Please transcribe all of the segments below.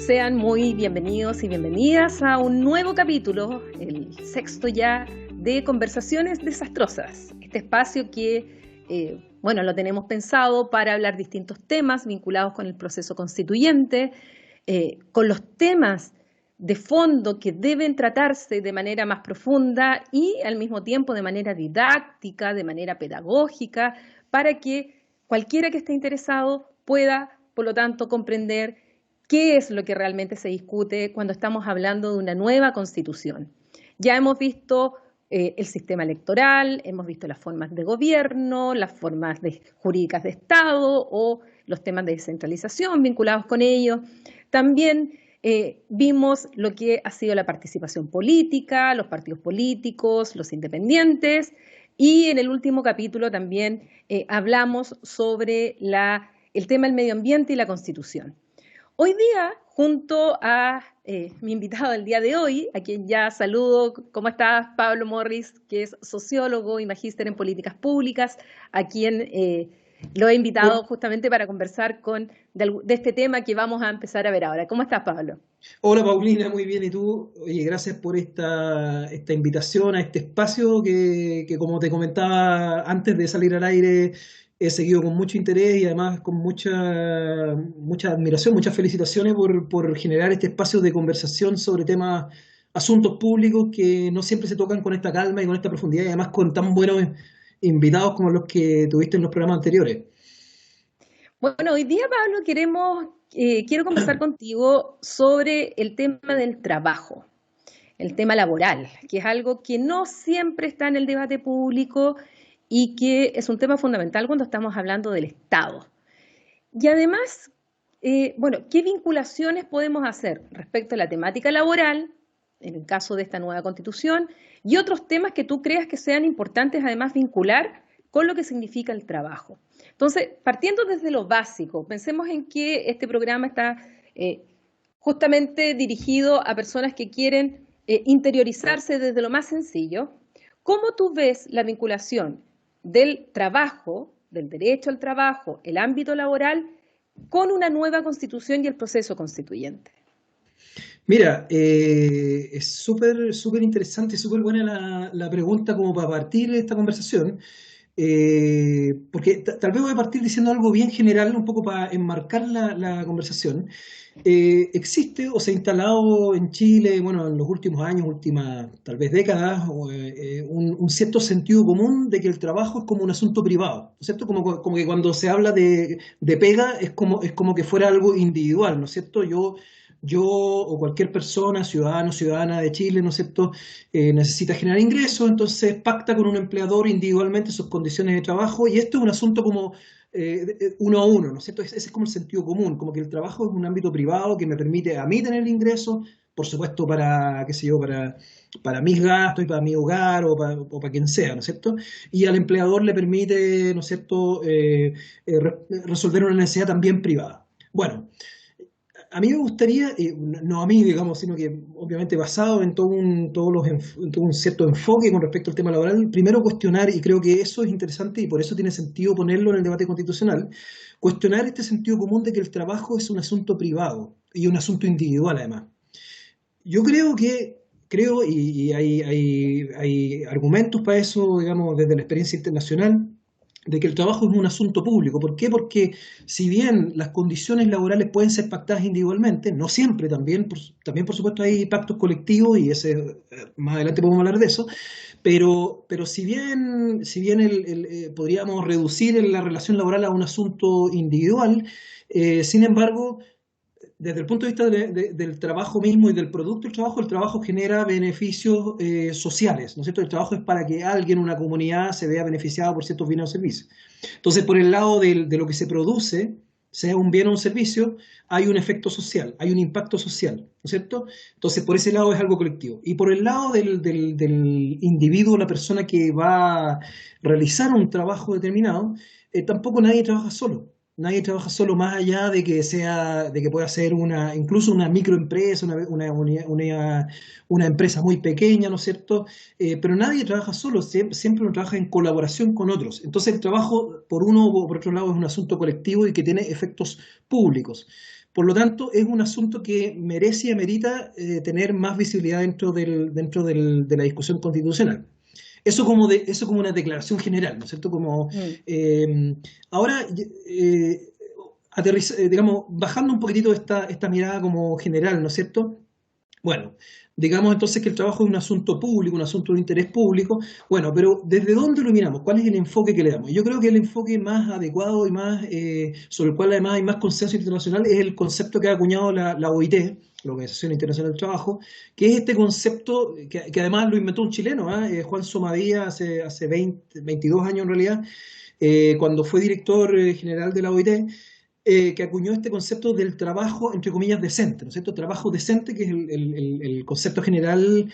Sean muy bienvenidos y bienvenidas a un nuevo capítulo, el sexto ya, de Conversaciones Desastrosas. Este espacio que, lo tenemos pensado para hablar distintos temas vinculados con el proceso constituyente, con los temas de fondo que deben tratarse de manera más profunda y al mismo tiempo de manera didáctica, de manera pedagógica, para que cualquiera que esté interesado pueda, por lo tanto, comprender qué es lo que realmente se discute cuando estamos hablando de una nueva constitución. Ya hemos visto el sistema electoral, hemos visto las formas de gobierno, las formas jurídicas de Estado o los temas de descentralización vinculados con ello. También vimos lo que ha sido la participación política, los partidos políticos, los independientes, y en el último capítulo también hablamos sobre el tema del medio ambiente y la Constitución. Hoy día, junto a mi invitado del día de hoy, a quien ya saludo, ¿cómo estás? Pablo Morris, que es sociólogo y magíster en políticas públicas, a quien lo he invitado justamente para conversar de este tema que vamos a empezar a ver ahora. ¿Cómo estás, Pablo? Hola Paulina, muy bien. ¿Y tú? Oye, gracias por esta invitación a este espacio que como te comentaba antes de salir al aire, he seguido con mucho interés y además con mucha admiración, muchas felicitaciones por generar este espacio de conversación sobre temas, asuntos públicos que no siempre se tocan con esta calma y con esta profundidad y además con tan buenos invitados como los que tuviste en los programas anteriores. Bueno, hoy día, Pablo, quiero conversar contigo sobre el tema del trabajo, el tema laboral, que es algo que no siempre está en el debate público y que es un tema fundamental cuando estamos hablando del Estado. Y además, ¿qué vinculaciones podemos hacer respecto a la temática laboral, en el caso de esta nueva Constitución, y otros temas que tú creas que sean importantes además vincular con lo que significa el trabajo? Entonces, partiendo desde lo básico, pensemos en que este programa está justamente dirigido a personas que quieren interiorizarse desde lo más sencillo. ¿Cómo tú ves la vinculación del trabajo, del derecho al trabajo, el ámbito laboral, con una nueva constitución y el proceso constituyente? Mira, es súper interesante y súper buena la pregunta como para partir esta conversación, porque tal vez voy a partir diciendo algo bien general, un poco para enmarcar la conversación. Existe o se ha instalado en Chile, bueno, en los últimos años, últimas tal vez décadas, un cierto sentido común de que el trabajo es como un asunto privado, ¿no es cierto? Como que cuando se habla de pega es como que fuera algo individual, ¿no es cierto? Yo o cualquier persona, ciudadano, ciudadana de Chile, ¿no es cierto?, necesita generar ingresos, entonces pacta con un empleador individualmente sus condiciones de trabajo y esto es un asunto como uno a uno, ¿no es cierto? Ese es como el sentido común, como que el trabajo es un ámbito privado que me permite a mí tener ingresos, por supuesto para, qué sé yo, para mis gastos y para mi hogar o para quien sea, ¿no es cierto? Y al empleador le permite, ¿no es cierto?, resolver una necesidad también privada. Bueno, a mí me gustaría, no a mí, digamos, sino que obviamente basado en en todo un cierto enfoque con respecto al tema laboral, primero cuestionar, y creo que eso es interesante y por eso tiene sentido ponerlo en el debate constitucional, cuestionar este sentido común de que el trabajo es un asunto privado y un asunto individual además. Yo creo, y hay argumentos para eso, digamos, desde la experiencia internacional, de que el trabajo es un asunto público. ¿Por qué? Porque si bien las condiciones laborales pueden ser pactadas individualmente, no siempre también por supuesto hay pactos colectivos y más adelante podemos hablar de eso, pero si bien podríamos reducir la relación laboral a un asunto individual, sin embargo, desde el punto de vista del trabajo mismo y del producto del trabajo, el trabajo genera beneficios sociales, ¿no es cierto? El trabajo es para que alguien, una comunidad, se vea beneficiado por ciertos bienes o servicios. Entonces, por el lado de lo que se produce, sea un bien o un servicio, hay un efecto social, hay un impacto social, ¿no es cierto? Entonces, por ese lado es algo colectivo. Y por el lado del individuo, la persona que va a realizar un trabajo determinado, tampoco nadie trabaja solo. Nadie trabaja solo más allá de que pueda ser incluso una microempresa, una empresa muy pequeña, ¿no es cierto? Pero nadie trabaja solo, siempre uno trabaja en colaboración con otros. Entonces el trabajo, por uno o por otro lado, es un asunto colectivo y que tiene efectos públicos. Por lo tanto, es un asunto que merece y amerita tener más visibilidad de la discusión constitucional. Eso como una declaración general, ¿no es cierto? Mm. Ahora, digamos, bajando un poquitito esta mirada como general, ¿no es cierto? Bueno, digamos entonces que el trabajo es un asunto público, un asunto de interés público. Bueno, pero ¿desde dónde lo miramos? ¿Cuál es el enfoque que le damos? Yo creo que el enfoque más adecuado y más sobre el cual además hay más consenso internacional es el concepto que ha acuñado la OIT, la Organización Internacional del Trabajo, que es este concepto que además lo inventó un chileno, Juan Somadía, hace 22 años en realidad, cuando fue director general de la OIT, que acuñó este concepto del trabajo, entre comillas, decente, ¿no es cierto? Trabajo decente, que es el concepto general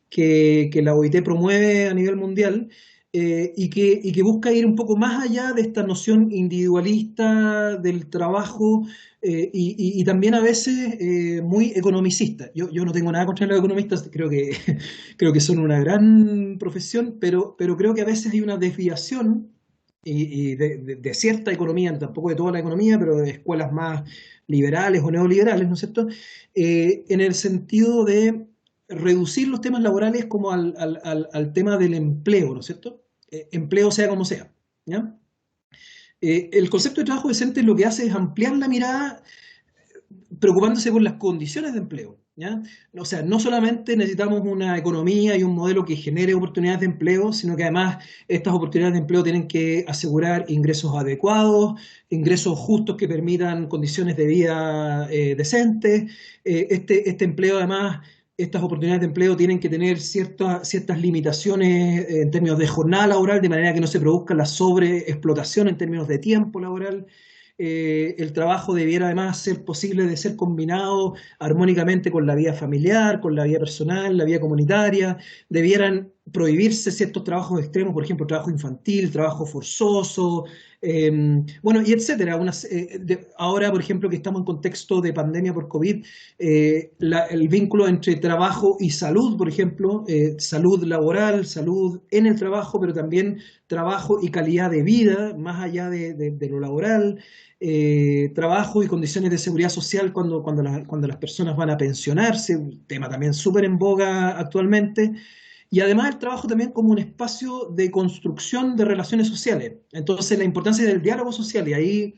que la OIT promueve a nivel mundial, y que busca ir un poco más allá de esta noción individualista del trabajo, y también a veces muy economicista. Yo no tengo nada contra los economistas, creo que son una gran profesión, pero creo que a veces hay una desviación y de cierta economía, tampoco de toda la economía, pero de escuelas más liberales o neoliberales, ¿no es cierto? En el sentido de reducir los temas laborales como al tema del empleo, ¿no es cierto? Empleo sea como sea, ¿ya? El concepto de trabajo decente lo que hace es ampliar la mirada preocupándose por las condiciones de empleo, ¿ya? O sea, no solamente necesitamos una economía y un modelo que genere oportunidades de empleo, sino que además estas oportunidades de empleo tienen que asegurar ingresos adecuados, ingresos justos que permitan condiciones de vida decentes. Este empleo además, estas oportunidades de empleo tienen que tener ciertas limitaciones en términos de jornada laboral, de manera que no se produzca la sobreexplotación en términos de tiempo laboral. El trabajo debiera además ser posible de ser combinado armónicamente con la vida familiar, con la vida personal, la vida comunitaria. Debieran prohibirse ciertos trabajos extremos, por ejemplo, trabajo infantil, trabajo forzoso, eh, bueno, y etcétera. Ahora, por ejemplo, que estamos en contexto de pandemia por COVID, el vínculo entre trabajo y salud, por ejemplo, salud laboral, salud en el trabajo, pero también trabajo y calidad de vida, más allá de lo laboral, trabajo y condiciones de seguridad social cuando las personas van a pensionarse, un tema también súper en boga actualmente, y además el trabajo también como un espacio de construcción de relaciones sociales. Entonces la importancia del diálogo social, y ahí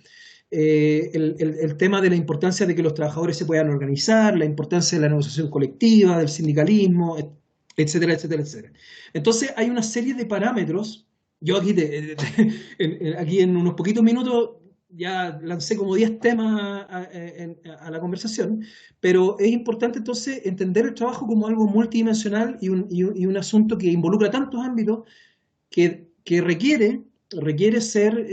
el tema de la importancia de que los trabajadores se puedan organizar, la importancia de la negociación colectiva, del sindicalismo, etcétera, etcétera, etcétera. Entonces hay una serie de parámetros. Yo aquí en unos poquitos minutos ya lancé como 10 temas a la conversación, pero es importante entonces entender el trabajo como algo multidimensional y un asunto que involucra tantos ámbitos que requiere ser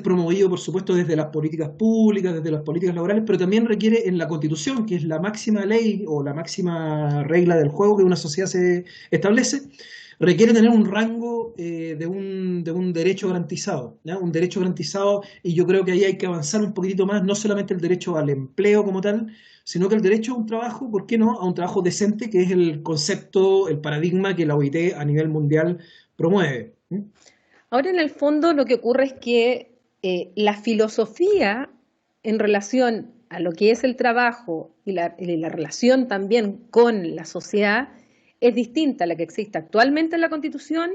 promovido, por supuesto, desde las políticas públicas, desde las políticas laborales, pero también requiere en la Constitución, que es la máxima ley o la máxima regla del juego que una sociedad se establece, requiere tener un rango de un derecho garantizado, ¿ya? Un derecho garantizado, y yo creo que ahí hay que avanzar un poquitito más, no solamente el derecho al empleo como tal, sino que el derecho a un trabajo, ¿por qué no?, a un trabajo decente, que es el concepto, el paradigma que la OIT a nivel mundial promueve. Ahora, en el fondo, lo que ocurre es que la filosofía en relación a lo que es el trabajo y la relación también con la sociedad es distinta a la que existe actualmente en la Constitución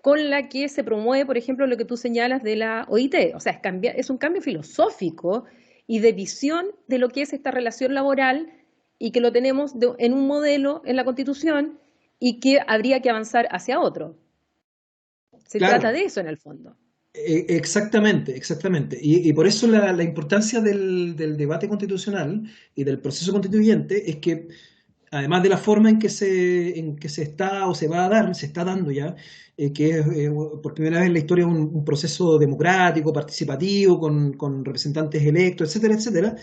con la que se promueve, por ejemplo, lo que tú señalas de la OIT. O sea, es un cambio filosófico y de visión de lo que es esta relación laboral, y que lo tenemos en un modelo en la Constitución y que habría que avanzar hacia otro. Se trata Claro. de eso en el fondo. Exactamente, exactamente. Y por eso la importancia del debate constitucional y del proceso constituyente es que, además de la forma en que se está o se va a dar, se está dando ya, que es por primera vez en la historia un proceso democrático, participativo, con representantes electos, etcétera, etcétera,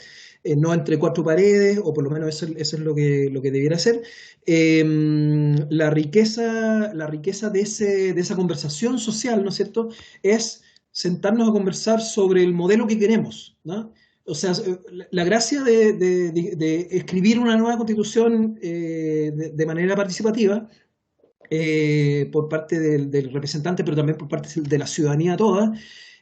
no entre cuatro paredes, o por lo menos eso es lo que debiera ser. La riqueza de esa conversación social, ¿no es cierto?, es sentarnos a conversar sobre el modelo que queremos, ¿no? O sea, la gracia de escribir una nueva constitución de manera participativa, por parte del representante, pero también por parte de la ciudadanía toda,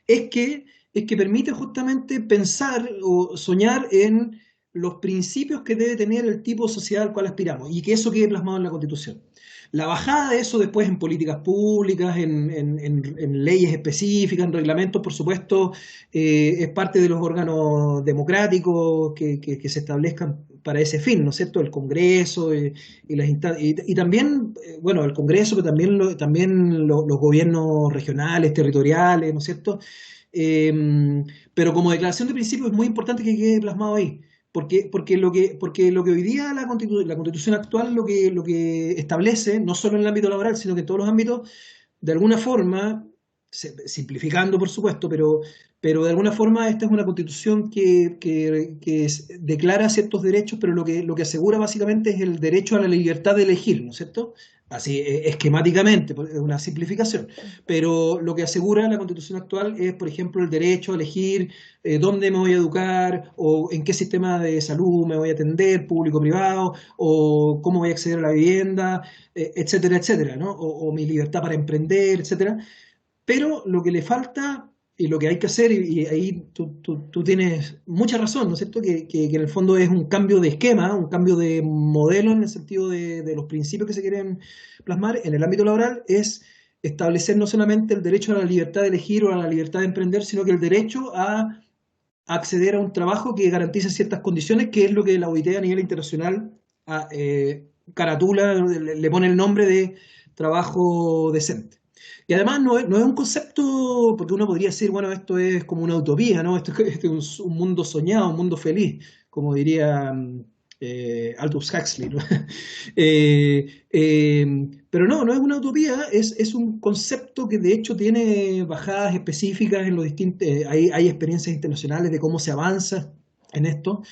es que es que permite justamente pensar o soñar en los principios que debe tener el tipo de sociedad al cual aspiramos y que eso quede plasmado en la Constitución. La bajada de eso después en políticas públicas, en leyes específicas, en reglamentos, por supuesto, es parte de los órganos democráticos que se establezcan para ese fin, ¿no es cierto? El Congreso y también, bueno, el Congreso, pero también, los gobiernos regionales, territoriales, ¿no es cierto? Eh, pero como declaración de principio es muy importante que quede plasmado ahí. Porque lo que hoy día la Constitución actual lo que establece, no solo en el ámbito laboral, sino que en todos los ámbitos, de alguna forma, simplificando por supuesto, pero de alguna forma esta es una constitución que declara ciertos derechos, pero lo que asegura básicamente es el derecho a la libertad de elegir, ¿no es cierto? Así, esquemáticamente, es una simplificación. Pero lo que asegura la constitución actual es, por ejemplo, el derecho a elegir dónde me voy a educar o en qué sistema de salud me voy a atender, público o privado, o cómo voy a acceder a la vivienda, etcétera, etcétera, ¿no? O mi libertad para emprender, etcétera. Pero lo que le falta y lo que hay que hacer, y ahí tú tienes mucha razón, ¿no es cierto? Que en el fondo es un cambio de esquema, un cambio de modelo en el sentido de los principios que se quieren plasmar en el ámbito laboral, es establecer no solamente el derecho a la libertad de elegir o a la libertad de emprender, sino que el derecho a acceder a un trabajo que garantice ciertas condiciones, que es lo que la OIT a nivel internacional caratula, le pone el nombre de trabajo decente. Y además no es un concepto, porque uno podría decir, bueno, esto es como una utopía, ¿no? Esto es un mundo soñado, un mundo feliz, como diría Aldous Huxley, ¿no? Eh, eh, pero no es una utopía, es un concepto que de hecho tiene bajadas específicas en los distintos, hay experiencias internacionales de cómo se avanza en esto.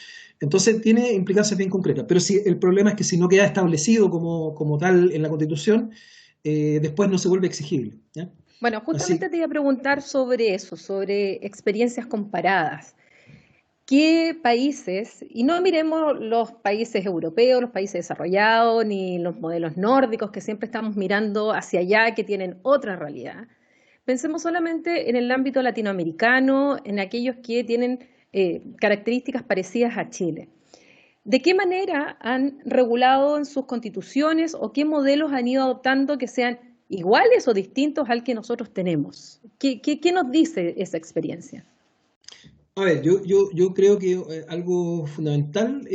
Entonces tiene implicancias bien concretas. Pero si, el problema es que si no queda establecido como tal en la Constitución, después no se vuelve exigible, ¿ya? Bueno, Así, justamente te iba a preguntar sobre eso, sobre experiencias comparadas. ¿Qué países, y no miremos los países europeos, los países desarrollados, ni los modelos nórdicos, que siempre estamos mirando hacia allá, que tienen otra realidad? Pensemos solamente en el ámbito latinoamericano, en aquellos que tienen características parecidas a Chile. ¿De qué manera han regulado en sus constituciones o qué modelos han ido adoptando que sean iguales o distintos al que nosotros tenemos? ¿Qué nos dice esa experiencia? a ver, yo creo que algo fundamental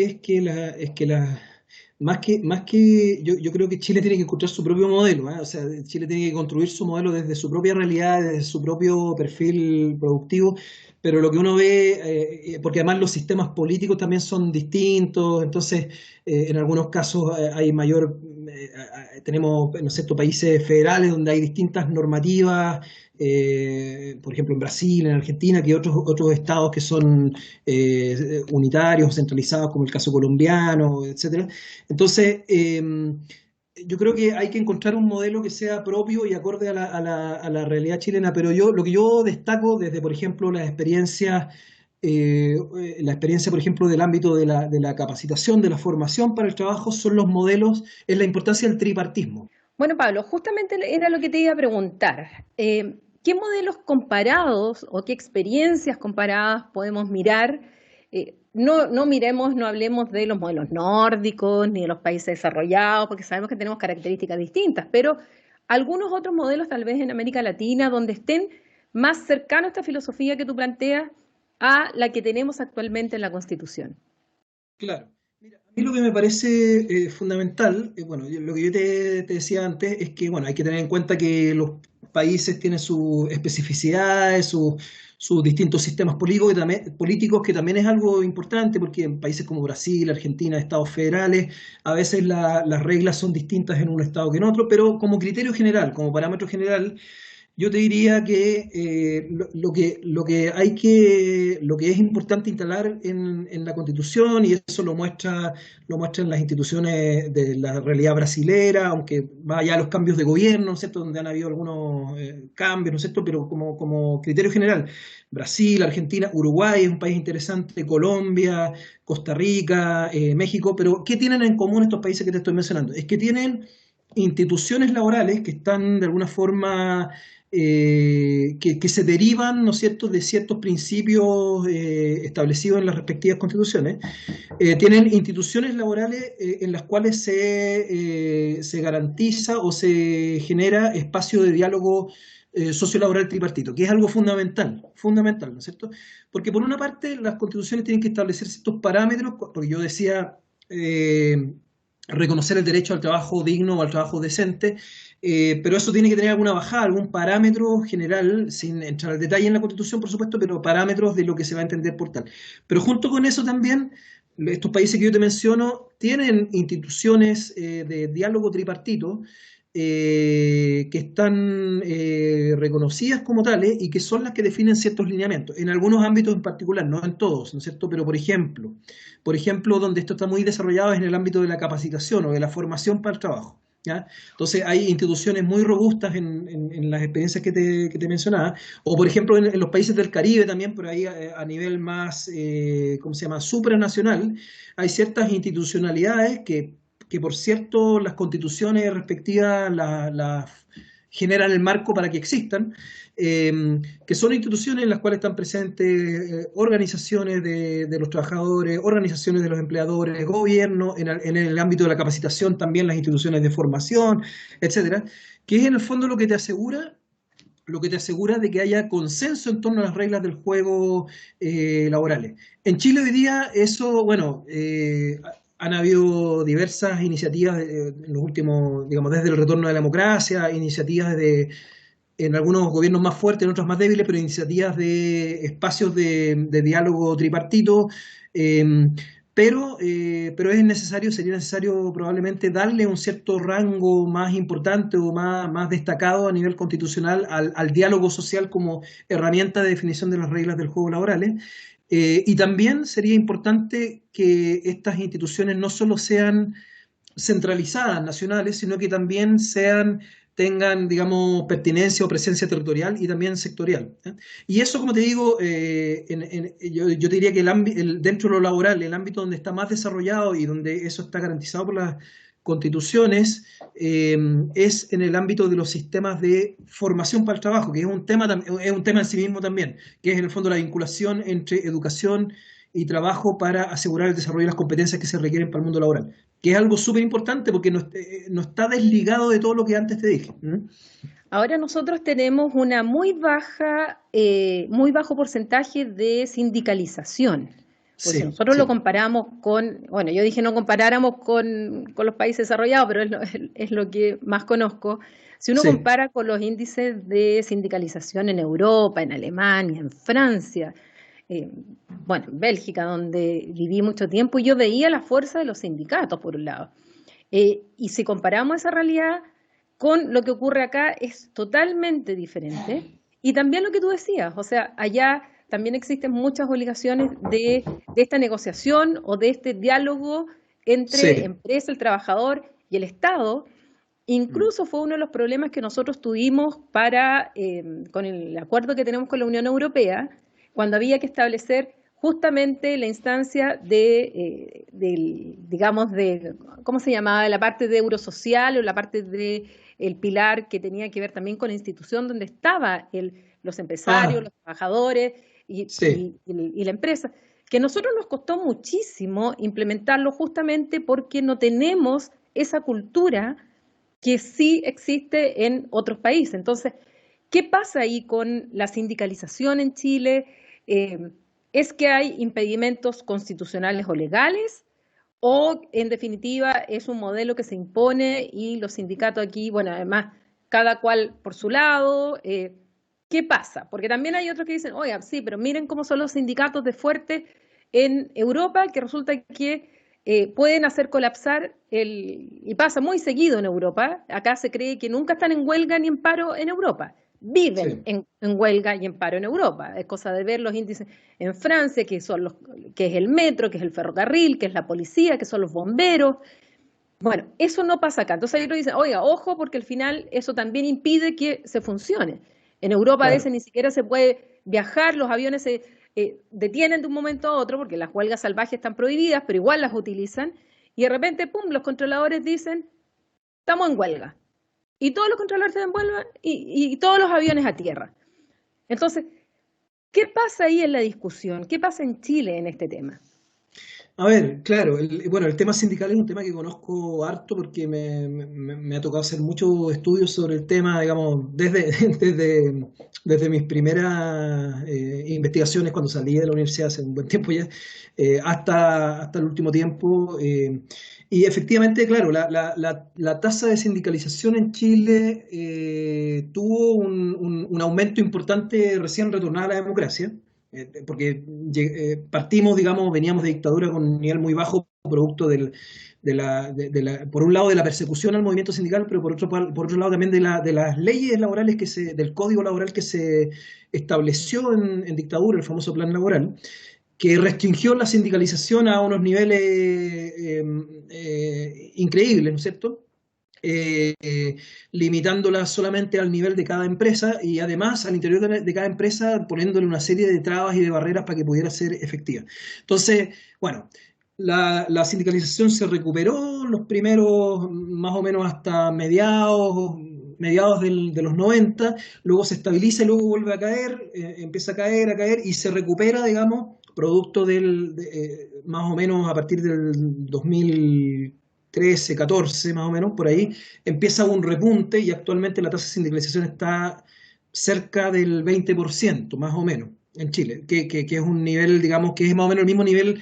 más que yo creo que Chile tiene que encontrar su propio modelo, ¿eh? O sea, Chile tiene que construir su modelo desde su propia realidad, desde su propio perfil productivo, pero lo que uno ve, porque además los sistemas políticos también son distintos, entonces en algunos casos hay tenemos, ¿no es cierto?, países federales donde hay distintas normativas, por ejemplo en Brasil, en Argentina, que otros estados que son unitarios, centralizados, como el caso colombiano, etcétera. Entonces, yo creo que hay que encontrar un modelo que sea propio y acorde a la realidad chilena, pero lo que yo destaco desde, por ejemplo, la experiencia, por ejemplo, del ámbito de la capacitación, de la formación para el trabajo, son los modelos, es la importancia del tripartismo. Bueno, Pablo, justamente era lo que te iba a preguntar. ¿Qué modelos comparados o qué experiencias comparadas podemos mirar? No miremos, no hablemos de los modelos nórdicos ni de los países desarrollados, porque sabemos que tenemos características distintas, pero algunos otros modelos tal vez en América Latina donde estén más cercanos a esta filosofía que tú planteas a la que tenemos actualmente en la Constitución. Claro. Mira, a mí lo que me parece fundamental, bueno, lo que yo te decía antes es que, bueno, hay que tener en cuenta que los países tienen sus especificidades, sus distintos sistemas políticos, que también es algo importante, porque en países como Brasil, Argentina, estados federales, a veces las reglas son distintas en un estado que en otro, pero como criterio general, como parámetro general, yo te diría que lo que es importante instalar en la Constitución, y eso lo muestran las instituciones de la realidad brasilera, aunque va allá los cambios de gobierno, ¿no es cierto?, donde han habido algunos cambios, ¿no es cierto?, pero como criterio general, Brasil, Argentina, Uruguay es un país interesante, Colombia, Costa Rica, México, pero ¿qué tienen en común estos países que te estoy mencionando? Es que tienen instituciones laborales que están de alguna forma que se derivan, ¿no es cierto?, de ciertos principios establecidos en las respectivas constituciones, tienen instituciones laborales en las cuales se garantiza o se genera espacio de diálogo sociolaboral tripartito, que es algo fundamental, ¿no es cierto? Porque por una parte las constituciones tienen que establecer ciertos parámetros, porque yo decía reconocer el derecho al trabajo digno o al trabajo decente, pero eso tiene que tener alguna bajada, algún parámetro general, sin entrar al detalle en la Constitución, por supuesto, pero parámetros de lo que se va a entender por tal. Pero junto con eso también, estos países que yo te menciono tienen instituciones de diálogo tripartito que están reconocidas como tales y que son las que definen ciertos lineamientos, en algunos ámbitos en particular, no en todos, ¿no es cierto? Pero por ejemplo, donde esto está muy desarrollado es en el ámbito de la capacitación o de la formación para el trabajo. ¿Ya? Entonces hay instituciones muy robustas en las experiencias que te mencionaba, o por ejemplo en los países del Caribe también, pero ahí a nivel más, ¿cómo se llama?, supranacional, hay ciertas institucionalidades que por cierto las constituciones respectivas las generan el marco para que existan, que son instituciones en las cuales están presentes organizaciones de los trabajadores, organizaciones de los empleadores, gobierno, en el ámbito de la capacitación también las instituciones de formación, etcétera, que es en el fondo lo que te asegura de que haya consenso en torno a las reglas del juego laborales. En Chile hoy día eso, bueno, han habido diversas iniciativas en los últimos, digamos, desde el retorno de la democracia, iniciativas en algunos gobiernos más fuertes, en otros más débiles, pero iniciativas de espacios de diálogo tripartito, pero sería necesario probablemente darle un cierto rango más importante o más destacado a nivel constitucional al diálogo social como herramienta de definición de las reglas del juego laborales. Y también sería importante que estas instituciones no solo sean centralizadas, nacionales, sino que también tengan, digamos, pertinencia o presencia territorial y también sectorial. Y eso, como te digo, yo te diría que dentro de lo laboral, el ámbito donde está más desarrollado y donde eso está garantizado por las constituciones, es en el ámbito de los sistemas de formación para el trabajo, que es un tema en sí mismo también, que es en el fondo la vinculación entre educación y trabajo para asegurar el desarrollo de las competencias que se requieren para el mundo laboral, que es algo súper importante porque no está desligado de todo lo que antes te dije. Ahora nosotros tenemos una muy bajo porcentaje de sindicalización. Pues si Sí, nosotros lo sí, comparamos bueno, yo dije no comparáramos con los países desarrollados, pero es lo que más conozco. Si uno sí. compara con los índices de sindicalización en Europa, en Alemania, en Francia, eh, bueno, en Bélgica, donde viví mucho tiempo, yo veía la fuerza de los sindicatos, por un lado. Y si comparamos esa realidad con lo que ocurre acá, es totalmente diferente. Y también lo que tú decías, o sea, allá también existen muchas obligaciones de esta negociación o de este diálogo entre Sí. empresa, el trabajador y el Estado. Incluso fue uno de los problemas que nosotros tuvimos con el acuerdo que tenemos con la Unión Europea, cuando había que establecer justamente la instancia digamos, ¿cómo se llamaba? De la parte de Eurosocial o la parte del pilar que tenía que ver también con la institución donde estaban los empresarios, Ah, los trabajadores sí. y la empresa, que a nosotros nos costó muchísimo implementarlo justamente porque no tenemos esa cultura que sí existe en otros países. Entonces, ¿qué pasa ahí con la sindicalización en Chile? Eh, ¿Es que hay impedimentos constitucionales o legales? ¿O en definitiva es un modelo que se impone y los sindicatos aquí, bueno, además, cada cual por su lado? ¿Qué pasa? Porque también hay otros que dicen, oiga, sí, pero miren cómo son los sindicatos de fuertes en Europa, que resulta que pueden hacer colapsar y pasa muy seguido en Europa, acá se cree que nunca están en huelga ni en paro en Europa, viven Sí. en huelga y en paro en Europa, es cosa de ver los índices en Francia, que es el metro, que es el ferrocarril, que es la policía, que son los bomberos. Bueno, eso no pasa acá. Entonces ellos dicen, oiga, ojo, porque al final eso también impide que se funcione. En Europa a Claro. veces ni siquiera se puede viajar, los aviones se detienen de un momento a otro porque las huelgas salvajes están prohibidas, pero igual las utilizan. Y de repente, pum, los controladores dicen, estamos en huelga. y todos los controladores se devuelven y todos los aviones a tierra. Entonces, ¿qué pasa ahí en la discusión? ¿Qué pasa en Chile en este tema? A ver, claro, bueno, el tema sindical es un tema que conozco harto porque me ha tocado hacer muchos estudios sobre el tema, digamos, desde mis primeras investigaciones cuando salí de la universidad hace un buen tiempo ya, hasta el último tiempo. Y efectivamente, claro, la tasa de sindicalización en Chile tuvo un aumento importante recién retornada a la democracia, porque partimos, digamos, veníamos de dictadura con un nivel muy bajo, producto por un lado de la persecución al movimiento sindical, pero por otro lado también de las leyes laborales, del código laboral que se estableció en dictadura, el famoso plan laboral, que restringió la sindicalización a unos niveles increíbles, ¿no es cierto? Limitándola solamente al nivel de cada empresa y además al interior de cada empresa poniéndole una serie de trabas y de barreras para que pudiera ser efectiva. Entonces, bueno, la sindicalización se recuperó los primeros más o menos hasta mediados de los 90, luego se estabiliza y luego vuelve a caer, empieza a caer y se recupera, digamos, producto más o menos a partir del 2013, 14 más o menos, por ahí, empieza un repunte y actualmente la tasa de sindicalización está cerca del 20%, más o menos, en Chile, que es un nivel, digamos, que es más o menos el mismo nivel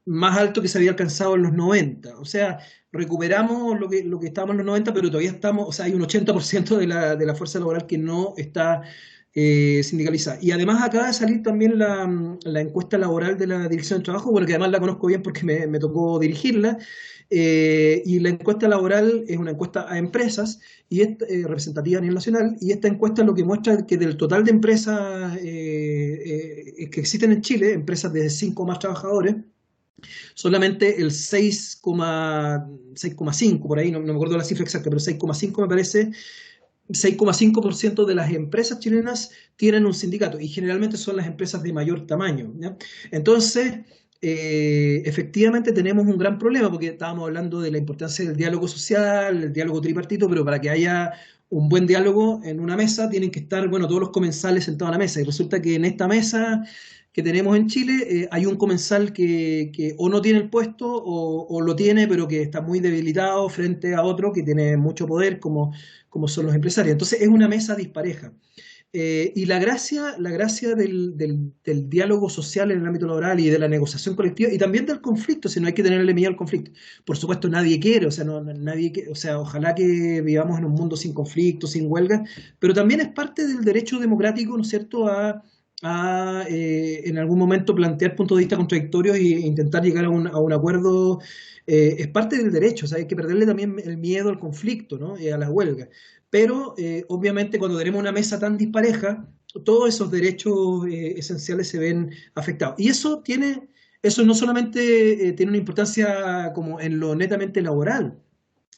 más alto que se había alcanzado en los 90. O sea, recuperamos lo que estábamos en los 90, pero todavía estamos, o sea, hay un 80% de la fuerza laboral que no está sindicalizada. Y además acaba de salir también la encuesta laboral de la Dirección del Trabajo, bueno, que además la conozco bien porque me tocó dirigirla, y la encuesta laboral es una encuesta a empresas y es representativa a nivel nacional, y esta encuesta lo que muestra es que del total de empresas que existen en Chile, empresas de 5 o más trabajadores, solamente el 6,5 por ahí, no me acuerdo la cifra exacta, pero 6,5 me parece, 6,5% de las empresas chilenas tienen un sindicato y generalmente son las empresas de mayor tamaño, ¿ya? Entonces, efectivamente tenemos un gran problema porque estábamos hablando de la importancia del diálogo social, el diálogo tripartito, pero para que haya un buen diálogo en una mesa tienen que estar, bueno, todos los comensales sentados a la mesa y resulta que en esta mesa que tenemos en Chile, hay un comensal que o no tiene el puesto o lo tiene, pero que está muy debilitado frente a otro que tiene mucho poder, como son los empresarios. Entonces es una mesa dispareja. Y la gracia del diálogo social en el ámbito laboral y de la negociación colectiva y también del conflicto, si no hay que tenerle miedo al conflicto. Por supuesto, nadie quiere, o sea, o sea, ojalá que vivamos en un mundo sin conflicto, sin huelga, pero también es parte del derecho democrático, ¿no es cierto?, a en algún momento plantear puntos de vista contradictorios e intentar llegar a un acuerdo. Es parte del derecho, o sea, hay que perderle también el miedo al conflicto, ¿no? A la huelga. Pero obviamente cuando tenemos una mesa tan dispareja, todos esos derechos esenciales se ven afectados. Y eso no solamente tiene una importancia como en lo netamente laboral,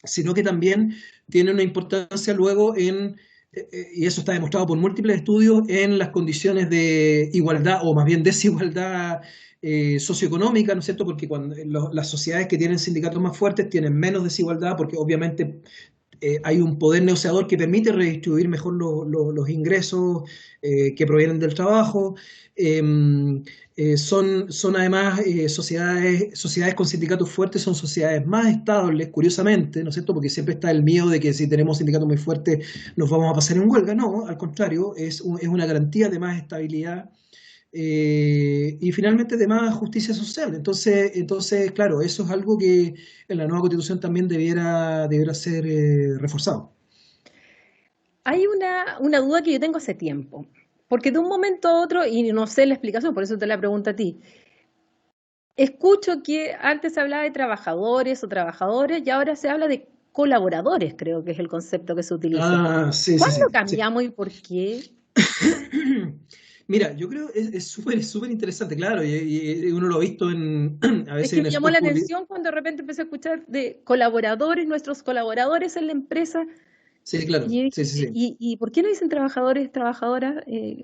sino que también tiene una importancia luego y eso está demostrado por múltiples estudios, en las condiciones de igualdad o más bien desigualdad socioeconómica, ¿no es cierto? Porque cuando las sociedades que tienen sindicatos más fuertes tienen menos desigualdad porque obviamente hay un poder negociador que permite redistribuir mejor los ingresos que provienen del trabajo. Eh, son además sociedades con sindicatos fuertes, son sociedades más estables, curiosamente, ¿no es cierto? Porque siempre está el miedo de que si tenemos sindicatos muy fuertes nos vamos a pasar en huelga. No, al contrario, es una garantía de más estabilidad y finalmente de más justicia social. Entonces, claro, eso es algo que en la nueva Constitución también debiera ser reforzado. Hay una duda que yo tengo hace tiempo, porque de un momento a otro, y no sé la explicación, por eso te la pregunto a ti, escucho que antes se hablaba de trabajadores o trabajadoras y ahora se habla de colaboradores, creo que es el concepto que se utiliza. Ah, sí, sí, ¿Cuándo sí, sí. cambiamos y por qué? Mira, yo creo que es súper interesante, claro, y uno lo ha visto a Es veces que en me llamó spots la publicitarios. atención cuando de repente empecé a escuchar de colaboradores, nuestros colaboradores en la empresa. Sí, claro, Y, yo sí, dije, sí, sí. ¿y por qué no dicen trabajadores, trabajadoras?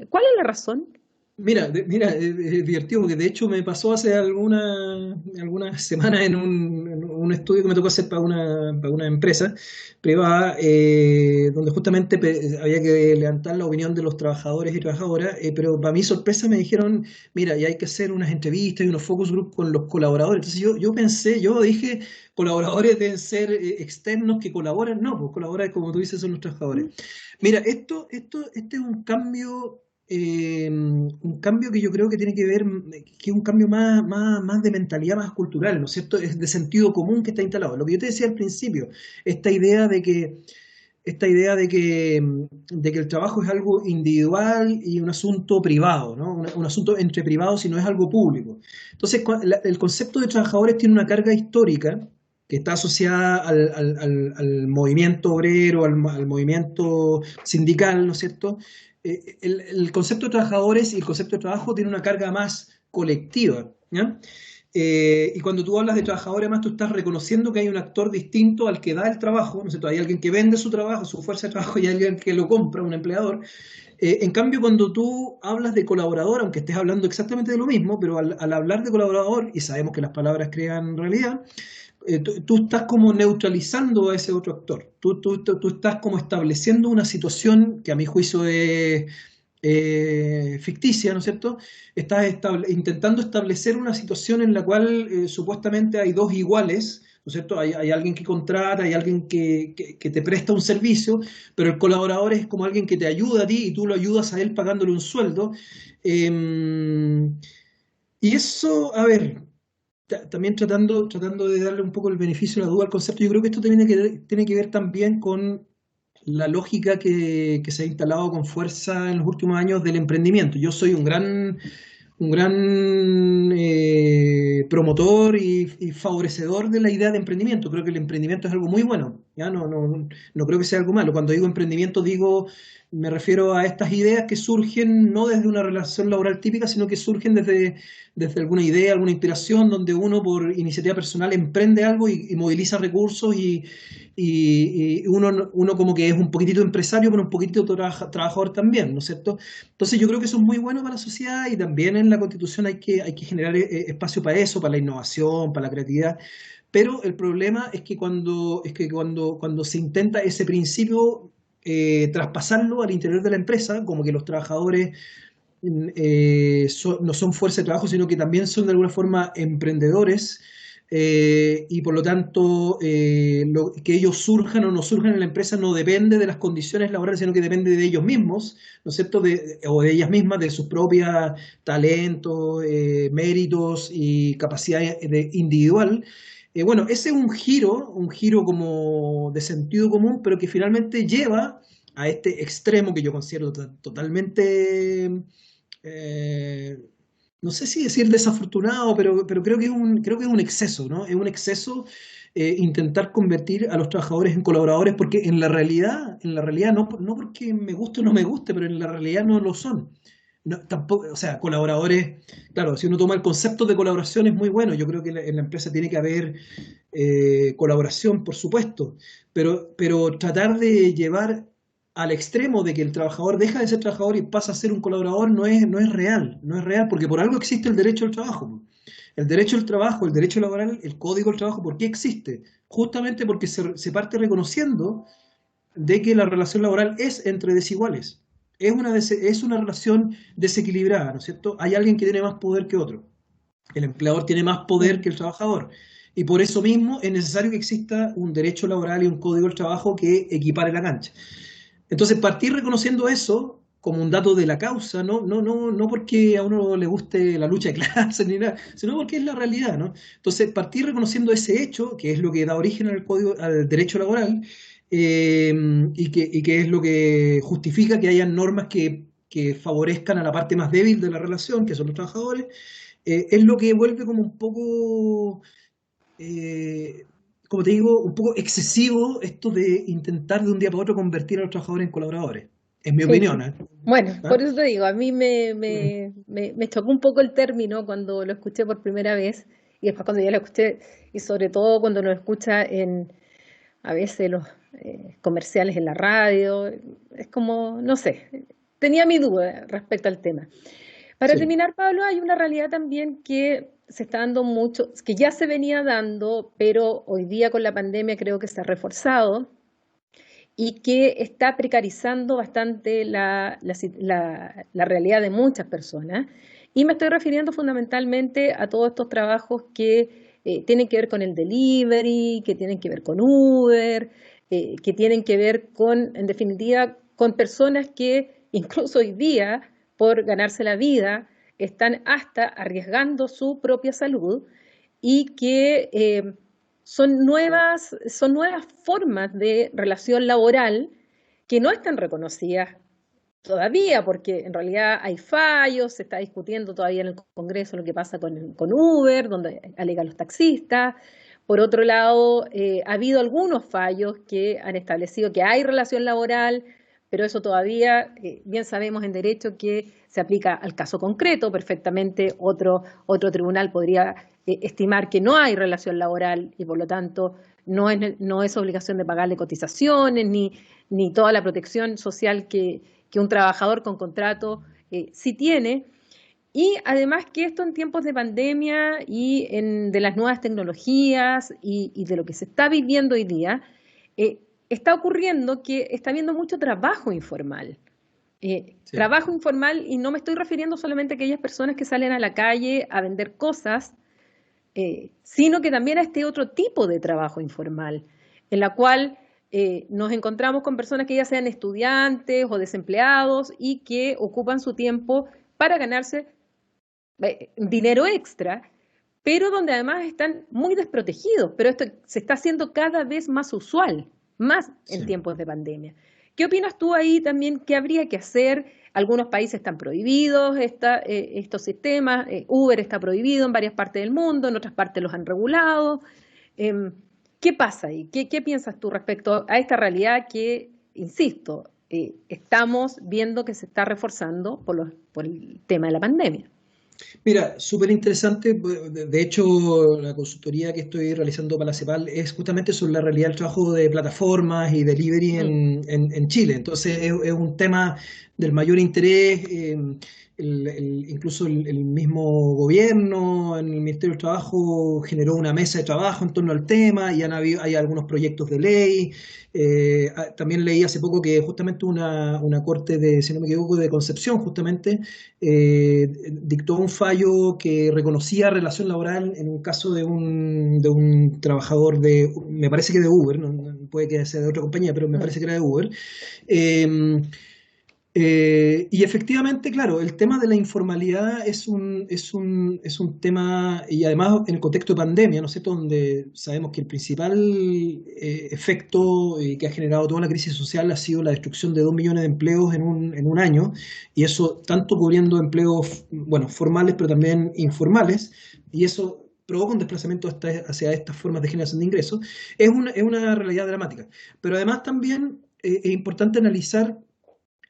¿Cuál es la razón? Mira, es divertido porque de hecho me pasó hace algunas semanas en un estudio que me tocó hacer para una empresa privada, donde justamente había que levantar la opinión de los trabajadores y trabajadoras, pero para mi sorpresa me dijeron, mira, y hay que hacer unas entrevistas y unos focus group con los colaboradores. Entonces yo dije, colaboradores deben ser externos que colaboran. No, pues colaboradores, como tú dices, son los trabajadores. Mira, este es un cambio que yo creo que tiene que ver, que es un cambio más de mentalidad, más cultural, ¿no es cierto? Es de sentido común que está instalado. Lo que yo te decía al principio, esta idea de que, esta idea de que el trabajo es algo individual y un asunto privado, ¿no? Un asunto entre privados y no es algo público. Entonces, el concepto de trabajadores tiene una carga histórica que está asociada al movimiento obrero, al movimiento sindical, ¿no es cierto? El concepto de trabajadores y el concepto de trabajo tiene una carga más colectiva, ¿ya? Y cuando tú hablas de trabajadores, además tú estás reconociendo que hay un actor distinto al que da el trabajo, ¿no es cierto? Hay alguien que vende su trabajo, su fuerza de trabajo, y hay alguien que lo compra, un empleador. En cambio, cuando tú hablas de colaborador, aunque estés hablando exactamente de lo mismo, pero al hablar de colaborador, y sabemos que las palabras crean realidad, tú estás como neutralizando a ese otro actor. Tú estás como estableciendo una situación que a mi juicio es ficticia, ¿no es cierto? Estás intentando establecer una situación en la cual supuestamente hay dos iguales, ¿no es cierto? Hay alguien que contrata, hay alguien que te presta un servicio, pero el colaborador es como alguien que te ayuda a ti y tú lo ayudas a él pagándole un sueldo. Y eso, a ver, también tratando de darle un poco el beneficio de la duda al concepto, yo creo que esto tiene que ver también con la lógica que se ha instalado con fuerza en los últimos años del emprendimiento. Yo soy un gran promotor y favorecedor de la idea de emprendimiento. Creo que el emprendimiento es algo muy bueno, ¿ya? No creo que sea algo malo. Cuando digo emprendimiento me refiero a estas ideas que surgen no desde una relación laboral típica, sino que surgen desde alguna idea, alguna inspiración, donde uno por iniciativa personal emprende algo y moviliza recursos y uno como que es un poquitito empresario, pero un poquitito trabajador también, ¿no es cierto? Entonces yo creo que eso es muy bueno para la sociedad y también en la Constitución hay que generar espacio para eso, para la innovación, para la creatividad. Pero el problema es que cuando se intenta ese principio traspasarlo al interior de la empresa, como que los trabajadores no son fuerza de trabajo, sino que también son de alguna forma emprendedores, y por lo tanto que ellos surjan o no surjan en la empresa no depende de las condiciones laborales, sino que depende de ellos mismos, ¿no es cierto? O de ellas mismas, de sus propios talentos, méritos y capacidad individual. Bueno, ese es un giro como de sentido común, pero que finalmente lleva a este extremo que yo considero totalmente eh, no sé si decir desafortunado, pero creo que es un exceso, ¿no? Es un exceso intentar convertir a los trabajadores en colaboradores, porque en la realidad no porque me guste o no me guste, pero en la realidad no lo son. No, tampoco, o sea, colaboradores, claro, si uno toma el concepto de colaboración es muy bueno, yo creo que en la empresa tiene que haber colaboración, por supuesto, pero tratar de llevar al extremo de que el trabajador deja de ser trabajador y pasa a ser un colaborador no es real, porque por algo existe el derecho al trabajo. El derecho al trabajo, el derecho laboral, el código del trabajo, ¿por qué existe? Justamente porque se parte reconociendo de que la relación laboral es entre desiguales. Es una relación desequilibrada, ¿no es cierto? Hay alguien que tiene más poder que otro. El empleador tiene más poder que el trabajador. Y por eso mismo es necesario que exista un derecho laboral y un código del trabajo que equipare la cancha. Entonces, partir reconociendo eso como un dato de la causa, no porque a uno le guste la lucha de clases ni nada, sino porque es la realidad, ¿no? Entonces, partir reconociendo ese hecho, que es lo que da origen al código, al derecho laboral, y que es lo que justifica que haya normas que favorezcan a la parte más débil de la relación, que son los trabajadores, es lo que vuelve como un poco eh, como te digo, un poco excesivo esto de intentar de un día para otro convertir a los trabajadores en colaboradores. Es mi Sí. opinión, ¿eh? Bueno, ¿Ah? por eso te digo, a mí Mm. me chocó un poco el término cuando lo escuché por primera vez y después cuando ya lo escuché y sobre todo cuando lo escucha en a veces los comerciales en la radio, es como, no sé, tenía mi duda respecto al tema. Para Sí. terminar, Pablo, hay una realidad también que se está dando mucho, que ya se venía dando, pero hoy día con la pandemia creo que se ha reforzado y que está precarizando bastante la realidad de muchas personas. Y me estoy refiriendo fundamentalmente a todos estos trabajos que tienen que ver con el delivery, que tienen que ver con Uber, que tienen que ver con, en definitiva, con personas que incluso hoy día, por ganarse la vida, están hasta arriesgando su propia salud y que son nuevas formas de relación laboral que no están reconocidas todavía, porque en realidad hay fallos, se está discutiendo todavía en el Congreso lo que pasa con Uber, donde alegan los taxistas. Por otro lado, ha habido algunos fallos que han establecido que hay relación laboral, pero eso todavía, bien sabemos en derecho que se aplica al caso concreto. Perfectamente otro tribunal podría estimar que no hay relación laboral y por lo tanto no es obligación de pagarle cotizaciones ni toda la protección social que un trabajador con contrato sí tiene. Y además que esto en tiempos de pandemia y de las nuevas tecnologías y de lo que se está viviendo hoy día, está ocurriendo que está habiendo mucho trabajo informal. Sí. Trabajo informal, y no me estoy refiriendo solamente a aquellas personas que salen a la calle a vender cosas, sino que también a este otro tipo de trabajo informal, en la cual nos encontramos con personas que ya sean estudiantes o desempleados y que ocupan su tiempo para ganarse dinero extra, pero donde además están muy desprotegidos. Pero esto se está haciendo cada vez más usual, más en Sí. tiempos de pandemia. ¿Qué opinas tú ahí también? ¿Qué habría que hacer? Algunos países están prohibidos estos sistemas. Uber está prohibido en varias partes del mundo, en otras partes los han regulado. Em, ¿Qué pasa ahí? ¿Qué piensas tú respecto a esta realidad que, insisto, estamos viendo que se está reforzando por el tema de la pandemia? Mira, súper interesante. De hecho, la consultoría que estoy realizando para la CEPAL es justamente sobre la realidad del trabajo de plataformas y delivery Mm, en Chile. Entonces, es un tema del mayor interés. Incluso el mismo gobierno, en el Ministerio del Trabajo, generó una mesa de trabajo en torno al tema y hay algunos proyectos de ley. También leí hace poco que justamente una corte de, si no me equivoco, de Concepción, justamente dictó un fallo que reconocía relación laboral en un caso de un trabajador me parece que de Uber, puede que sea de otra compañía, pero me mm, parece que era de Uber. Eh, y efectivamente, claro, el tema de la informalidad es un tema, y además en el contexto de pandemia, ¿no es cierto?, donde sabemos que el principal efecto que ha generado toda la crisis social ha sido la destrucción de 2 millones de empleos en un año, y eso tanto cubriendo empleos, bueno, formales, pero también informales, y eso provoca un desplazamiento hacia estas formas de generación de ingresos. Es una realidad dramática, pero además también es importante analizar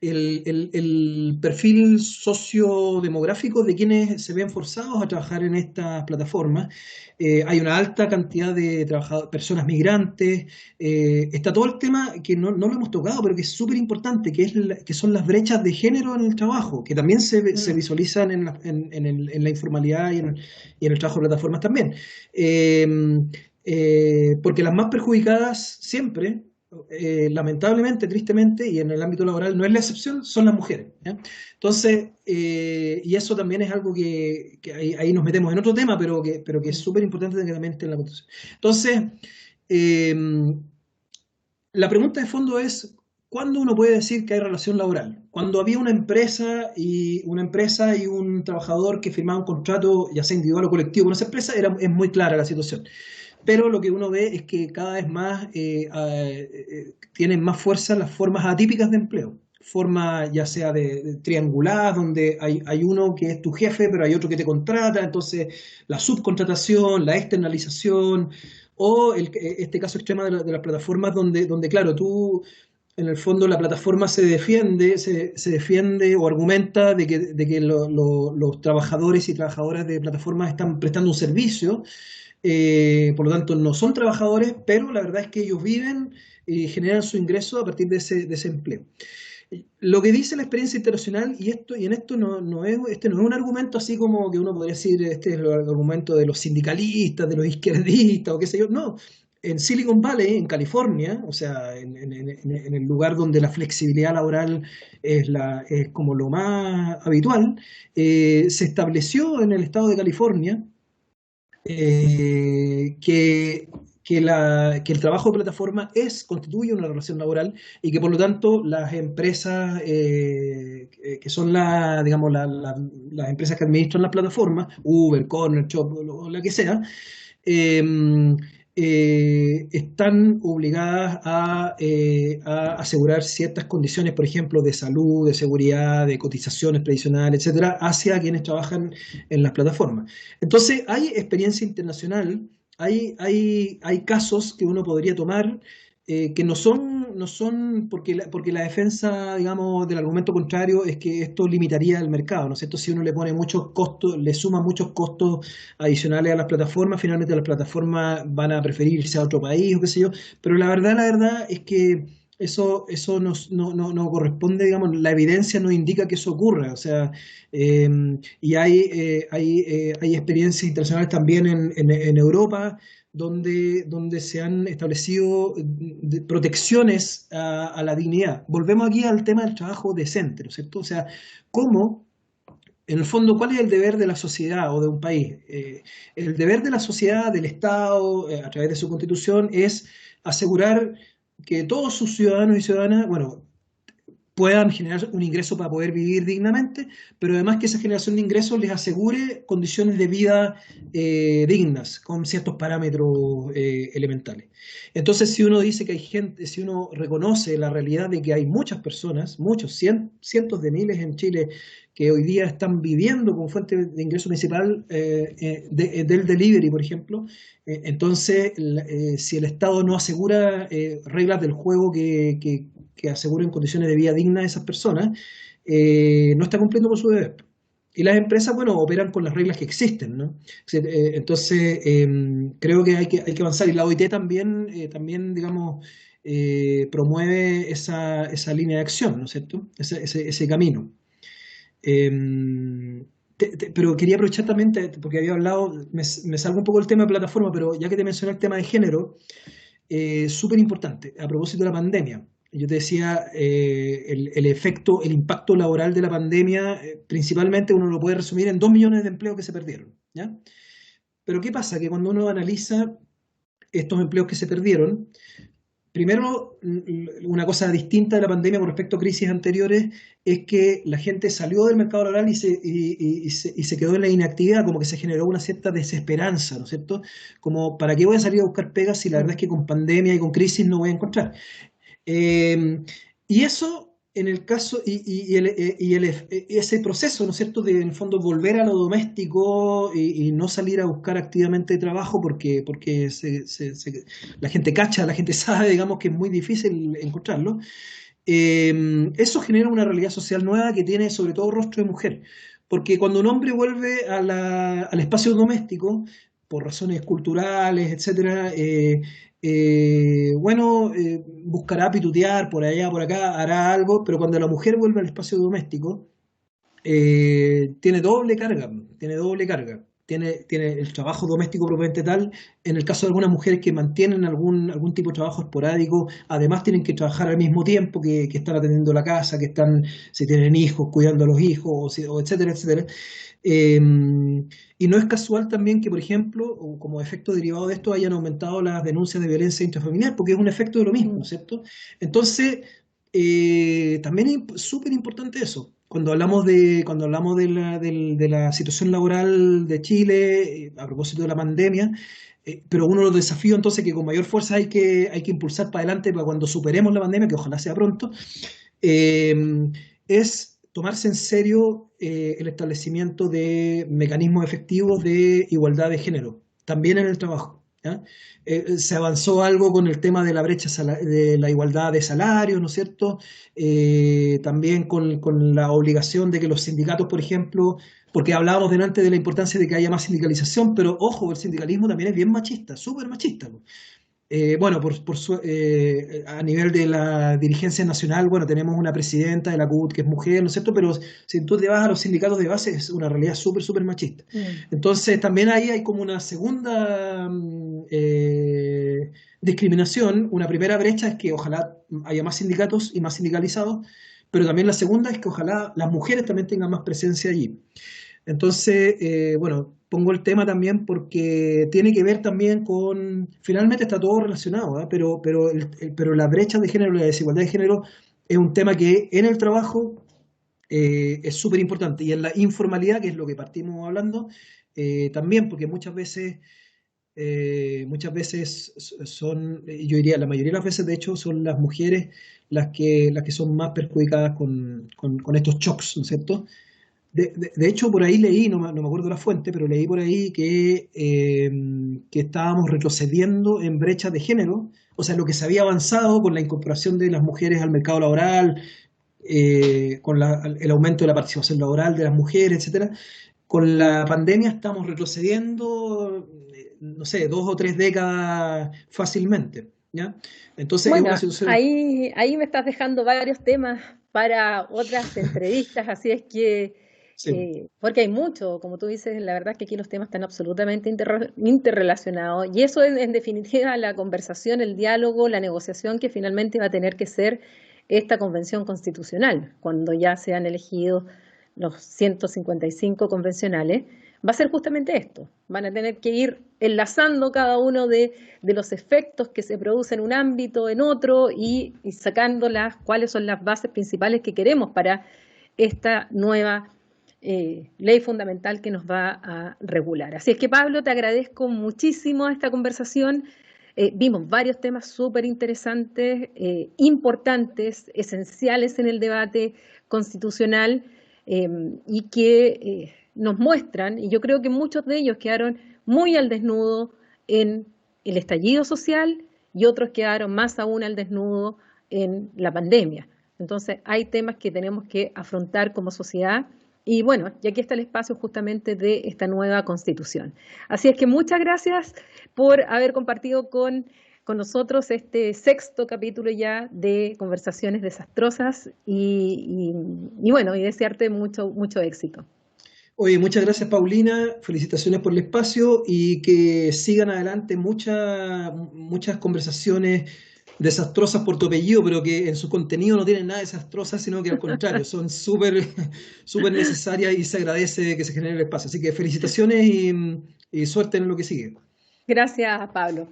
el perfil sociodemográfico de quienes se ven forzados a trabajar en estas plataformas. Hay una alta cantidad de personas migrantes. Está todo el tema que no lo hemos tocado, pero que es súper importante, que son las brechas de género en el trabajo, que también se mm. visualizan en la informalidad y en el trabajo de plataformas también. Eh, Porque las más perjudicadas siempre, lamentablemente, tristemente, y en el ámbito laboral no es la excepción, son las mujeres, ¿ya? Entonces, y eso también es algo que ahí nos metemos en otro tema, pero que es súper importante que también esté en la Constitución. Entonces, eh, la pregunta de fondo es, ¿cuándo uno puede decir que hay relación laboral? Cuando había una empresa y un trabajador que firmaba un contrato, ya sea individual o colectivo, con esa empresa, es muy clara la situación. Pero lo que uno ve es que cada vez más tienen más fuerza las formas atípicas de empleo. Formas ya sea de trianguladas, donde hay uno que es tu jefe, pero hay otro que te contrata, entonces la subcontratación, la externalización, o este caso extremo de las plataformas donde, claro, tú, en el fondo, la plataforma se defiende o argumenta de que los trabajadores y trabajadoras de plataformas están prestando un servicio, por lo tanto no son trabajadores, pero la verdad es que ellos viven y generan su ingreso a partir de ese empleo. Lo que dice la experiencia internacional, y en esto no es, este no es un argumento así como que uno podría decir, este es el argumento de los sindicalistas, de los izquierdistas o qué sé yo, no. En Silicon Valley, en California, o sea, en el lugar donde la flexibilidad laboral es como lo más habitual, se estableció en el estado de California eh, que, que el trabajo de plataforma constituye una relación laboral y que por lo tanto las empresas que son digamos, las empresas que administran las plataformas, Uber, Corner Shop o la que sea, eh, están obligadas a asegurar ciertas condiciones, por ejemplo, de salud, de seguridad, de cotizaciones previsionales, etcétera, hacia quienes trabajan en las plataformas. Entonces, hay experiencia internacional, hay casos que uno podría tomar que no son porque la defensa, digamos, del argumento contrario es que esto limitaría el mercado, ¿no es cierto? Si uno le pone muchos costos, le suma muchos costos adicionales a las plataformas, finalmente las plataformas van a preferir irse a otro país o qué sé yo, pero la verdad es que eso no corresponde, digamos, la evidencia no indica que eso ocurra, o sea, eh, y hay experiencias internacionales también en Europa donde se han establecido protecciones a la dignidad. Volvemos aquí al tema del trabajo decente, ¿no es cierto? O sea, cómo, en el fondo, ¿cuál es el deber de la sociedad o de un país? El deber de la sociedad, del Estado, a través de su constitución, es asegurar que todos sus ciudadanos y ciudadanas, bueno, puedan generar un ingreso para poder vivir dignamente, pero además que esa generación de ingresos les asegure condiciones de vida dignas, con ciertos parámetros elementales. Entonces, si uno dice que hay gente, si uno reconoce la realidad de que hay muchas personas, cientos de miles en Chile, que hoy día están viviendo con fuente de ingreso principal del delivery, por ejemplo, entonces, si el Estado no asegura reglas del juego que aseguren condiciones de vida dignas a esas personas, no está cumpliendo con su deber. Y las empresas, bueno, operan con las reglas que existen, ¿no? Entonces, creo que hay que avanzar. Y la OIT también digamos, promueve esa línea de acción, ¿no es cierto? Ese camino. Eh, pero quería aprovechar también, porque había hablado, me salgo un poco del tema de plataforma, pero ya que te mencioné el tema de género, súper importante, a propósito de la pandemia. Yo te decía, el efecto, el impacto laboral de la pandemia, principalmente uno lo puede resumir en 2 millones de empleos que se perdieron, ¿ya? Pero ¿qué pasa? Que cuando uno analiza estos empleos que se perdieron, primero, una cosa distinta de la pandemia con respecto a crisis anteriores es que la gente salió del mercado laboral y se quedó en la inactividad, como que se generó una cierta desesperanza, ¿no es cierto? Como, ¿para qué voy a salir a buscar pegas si la verdad es que con pandemia y con crisis no voy a encontrar? Y eso, en el caso, ese proceso, ¿no es cierto?, de en el fondo volver a lo doméstico y no salir a buscar activamente trabajo porque la gente cacha, la gente sabe, digamos, que es muy difícil encontrarlo. Eso genera una realidad social nueva que tiene sobre todo rostro de mujer. Porque cuando un hombre vuelve al espacio doméstico, por razones culturales, etcétera, bueno, buscará pitutear por allá, por acá, hará algo, pero cuando la mujer vuelve al espacio doméstico, tiene doble carga, tiene doble carga. Tiene el trabajo doméstico propiamente tal. En el caso de algunas mujeres que mantienen algún tipo de trabajo esporádico, además tienen que trabajar al mismo tiempo que están atendiendo la casa, que están, si tienen hijos, cuidando a los hijos, o etcétera, etcétera. Eh, y no es casual también que, por ejemplo, o como efecto derivado de esto, hayan aumentado las denuncias de violencia intrafamiliar, porque es un efecto de lo mismo, ¿no es cierto? Entonces, también es súper importante eso. Cuando hablamos de la situación laboral de Chile, a propósito de la pandemia, pero uno de los desafíos entonces que con mayor fuerza hay que impulsar para adelante para cuando superemos la pandemia, que ojalá sea pronto, eh, es tomarse en serio el establecimiento de mecanismos efectivos de igualdad de género, también en el trabajo. ¿Ya? Se avanzó algo con el tema de la brecha de la igualdad de salarios, ¿no es cierto? También con la obligación de que los sindicatos, por ejemplo, porque hablábamos delante de la importancia de que haya más sindicalización, pero ojo, el sindicalismo también es bien machista, súper machista. Bueno, a nivel de la dirigencia nacional, bueno, tenemos una presidenta de la CUT que es mujer, ¿no es cierto? Pero si tú te vas a los sindicatos de base, es una realidad súper, súper machista. Mm. Entonces, también ahí hay como una segunda discriminación. Una primera brecha es que ojalá haya más sindicatos y más sindicalizados, pero también la segunda es que ojalá las mujeres también tengan más presencia allí. Entonces, bueno, pongo el tema también porque tiene que ver también con, finalmente está todo relacionado, ¿ah? Pero la brecha de género, la desigualdad de género es un tema que en el trabajo es súper importante y en la informalidad, que es lo que partimos hablando, también, porque muchas veces son, yo diría, la mayoría de las veces, de hecho, son las mujeres las que son más perjudicadas con estos shocks, ¿no es cierto? De hecho, por ahí leí, no me acuerdo la fuente, pero leí por ahí que estábamos retrocediendo en brechas de género, o sea, lo que se había avanzado con la incorporación de las mujeres al mercado laboral, con el aumento de la participación laboral de las mujeres, etcétera. Con la pandemia estamos retrocediendo, no sé, 2 o 3 décadas fácilmente, ¿ya? Entonces es una Bueno, situación. ahí me estás dejando varios temas para otras entrevistas, así es que, Sí. porque hay mucho, como tú dices, la verdad es que aquí los temas están absolutamente interrelacionados y eso es en definitiva la conversación, el diálogo, la negociación que finalmente va a tener que ser esta convención constitucional, cuando ya sean elegidos los 155 convencionales, va a ser justamente esto. Van a tener que ir enlazando cada uno de los efectos que se producen en un ámbito, en otro, y sacando cuáles son las bases principales que queremos para esta nueva ley fundamental que nos va a regular. Así es que, Pablo, te agradezco muchísimo esta conversación. Vimos varios temas súper interesantes, importantes, esenciales en el debate constitucional y que nos muestran, y yo creo que muchos de ellos quedaron muy al desnudo en el estallido social y otros quedaron más aún al desnudo en la pandemia. Entonces hay temas que tenemos que afrontar como sociedad y bueno, y aquí está el espacio justamente de esta nueva constitución. Así es que muchas gracias por haber compartido con nosotros este sexto capítulo ya de Conversaciones Desastrosas y bueno, y desearte mucho, mucho éxito. Oye, muchas gracias Paulina, felicitaciones por el espacio y que sigan adelante muchas conversaciones desastrosas por tu apellido, pero que en su contenido no tienen nada desastrosas, sino que al contrario, son súper súper necesarias y se agradece que se genere el espacio. Así que felicitaciones y suerte en lo que sigue. Gracias, Pablo.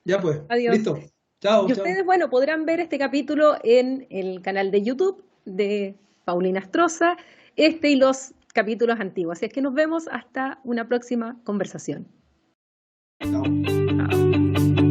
Ya pues, Adiós. listo. Chao, Y chao. ustedes, bueno, podrán ver este capítulo en el canal de YouTube de Paulina Astroza, este y los capítulos antiguos. Así es que nos vemos hasta una próxima conversación. Chao. Chao.